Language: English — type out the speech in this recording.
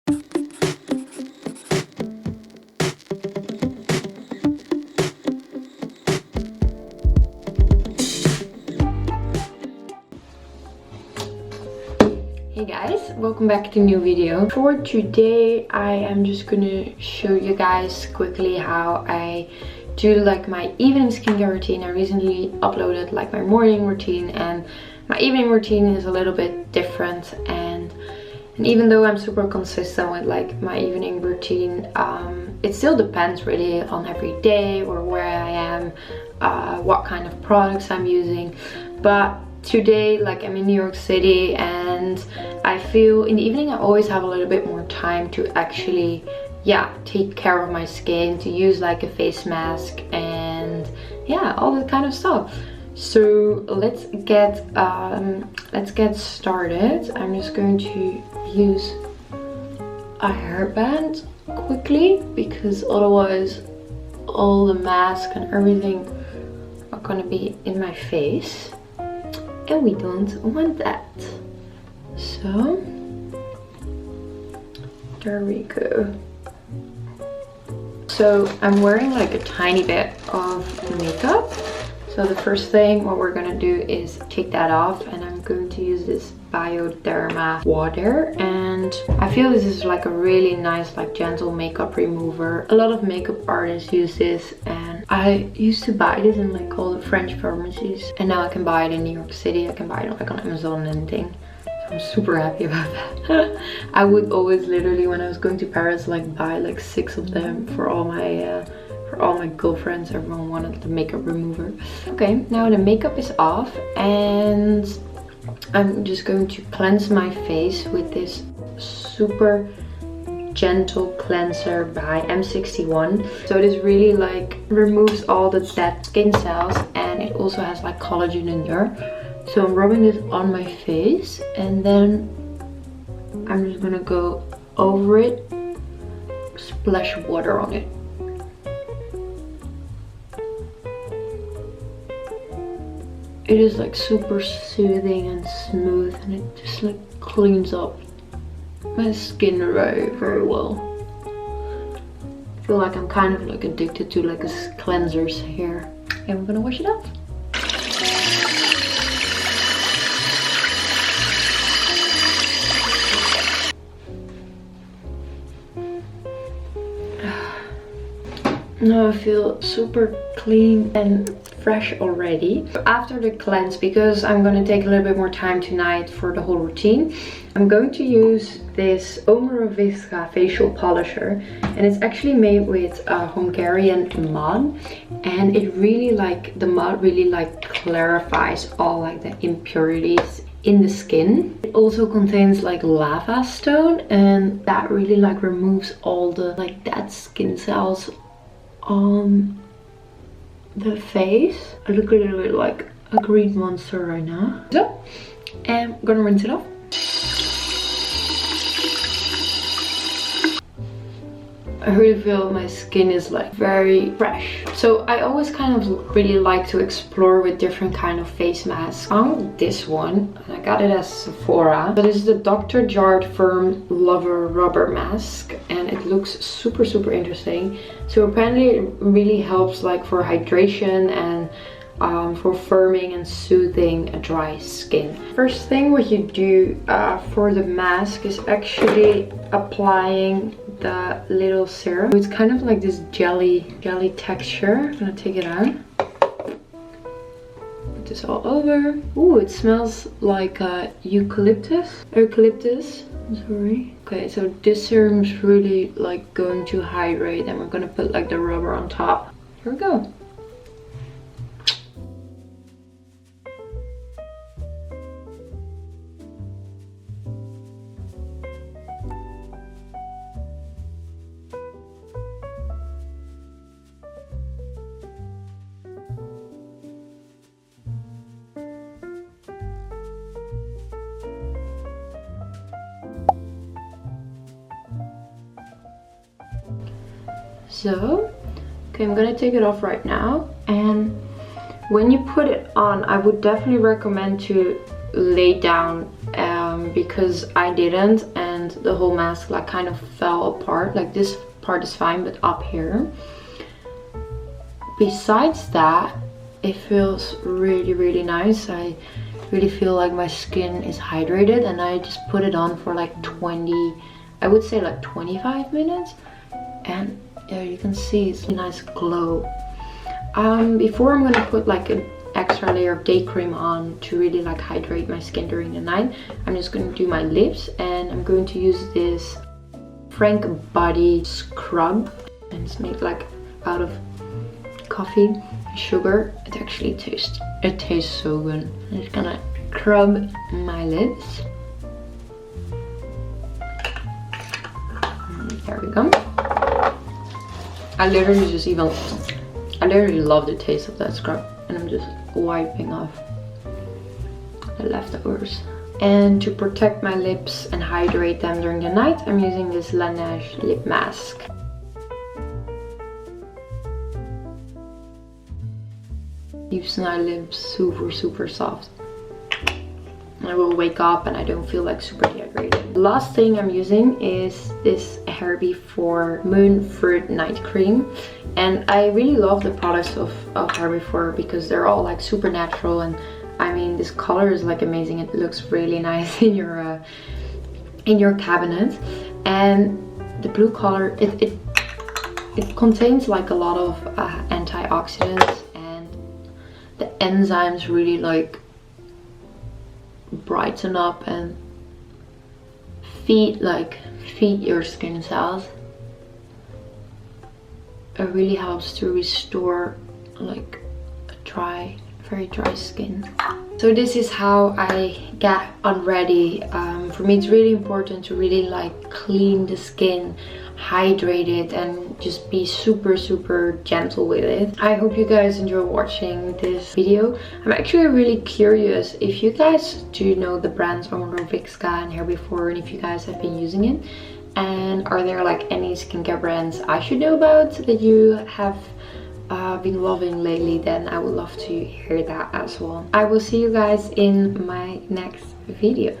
Hey guys, welcome back to a new video. For today I am just gonna show you guys quickly how I do like my evening skincare routine. I recently uploaded like my morning routine, and my evening routine is a little bit different, and even though I'm super consistent with like my evening routine, it still depends really on every day or where I am, what kind of products I'm using. But today, like, I'm in New York City, and I feel in the evening I always have a little bit more time to actually, yeah, take care of my skin, to use like a face mask and yeah, all that kind of stuff. So let's get started. I'm just going to use a hairband quickly, because otherwise all the mask and everything are gonna be in my face, and we don't want that. So there we go. So I'm wearing like a tiny bit of makeup. So the first thing what we're gonna do is take that off, and I'm going to use this Bioderma water, and I feel this is like a really nice, like, gentle makeup remover. A lot of makeup artists use this, and I used to buy this in like all the French pharmacies, and now I can buy it in New York City. I can buy it like on Amazon and anything. So I'm super happy about that. I would always literally, when I was going to Paris, like buy like 6 of them for all my girlfriends. Everyone wanted the makeup remover. Okay, now the makeup is off, and I'm just going to cleanse my face with this super gentle cleanser by M61. So this really like removes all the dead skin cells, and it also has like collagen in there. So I'm rubbing this on my face, and then I'm just gonna go over it, splash water on it. It is like super soothing and smooth, and it just like cleans up my skin very, very well. I feel like I'm kind of like addicted to like cleansers here. And we're gonna wash it off. Now I feel super clean and fresh already. After the cleanse, because I'm going to take a little bit more time tonight for the whole routine, I'm going to use this Visca facial polisher, and it's actually made with Hungarian mud, and it really like, the mud really like clarifies all like the impurities in the skin. It also contains like lava stone, and that really like removes all the like dead skin cells on the face. I look a little bit like a green monster right now. So I'm gonna rinse it off. I really feel my skin is like very fresh. So I always kind of really like to explore with different kind of face masks. I found this one, and I got it at Sephora. That is the Dr. Jart Firm Lover Rubber Mask, and it looks super, super interesting. So apparently it really helps like for hydration and for firming and soothing a dry skin. First thing what you do for the mask is actually applying the little serum. It's kind of like this jelly texture. I'm gonna take it out. Put this all over. Ooh, it smells like eucalyptus. I'm sorry. Okay, so this serum's really like going to hydrate, and we're gonna put like the rubber on top. Here we go. So, okay, I'm gonna take it off right now, and when you put it on, I would definitely recommend to lay down because I didn't, and the whole mask like kind of fell apart. Like this part is fine, but up here. Besides that, it feels really, really nice. I really feel like my skin is hydrated, and I just put it on for like 20, I would say like 25 minutes. And yeah, you can see it's a nice glow. Before I'm gonna put like an extra layer of day cream on to really like hydrate my skin during the night, I'm just going to do my lips, and I'm going to use this Frank Body scrub, and it's made like out of coffee sugar. It actually tastes so good. I'm just gonna scrub my lips. There we go. I literally love the taste of that scrub, and I'm just wiping off the leftovers. And to protect my lips and hydrate them during the night, I'm using this Laneige lip mask. Keeps my lips super soft. I will wake up and I don't feel like super dehydrated. The last thing I'm using is this Hair Before Moon Fruit Night Cream, and I really love the products of Hair Before because they're all like super natural, and I mean this color is like amazing. It looks really nice in your cabinet, and the blue color it contains like a lot of antioxidants, and the enzymes really like brighten up and feed your skin cells. It really helps to restore like a very dry skin. So this is how I get unready. For me it's really important to really like clean the skin, hydrate it, and just be super gentle with it. I hope you guys enjoy watching this video. I'm actually really curious if you guys do know the brands Vicska and Hair Before, and if you guys have been using it, and are there like any skincare brands I should know about that you have been loving lately, then I would love to hear that as well. I will see you guys in my next video.